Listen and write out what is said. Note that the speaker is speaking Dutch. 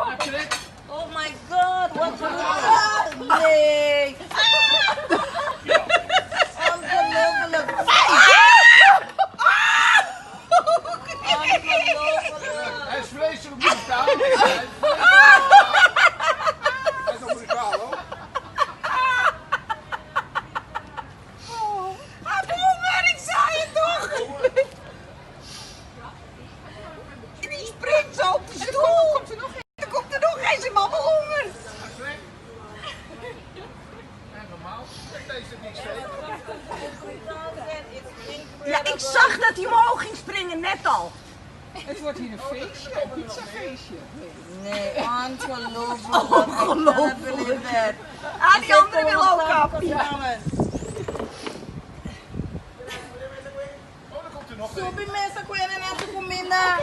Oh my god, wat gebeurt? Nee. Ongelooflijk. Hij is vreselijk muzikaal. Hij is nog muzikaal hoor. Ik zei het toch? Die springt zo op de stoel. Komt er nog een? Er komt er nog een, zijn mama honger. En normaal, deze niks zeker. Ja, ik zag dat hij omhoog ging springen, net al. Het wordt hier een feestje, een pizzafeestje. Nee, ongelooflijk. Ongelooflijk. Ah, die andere wil ook af. Oh, dan komt er nog een. Sobi mensen kunnen net comida.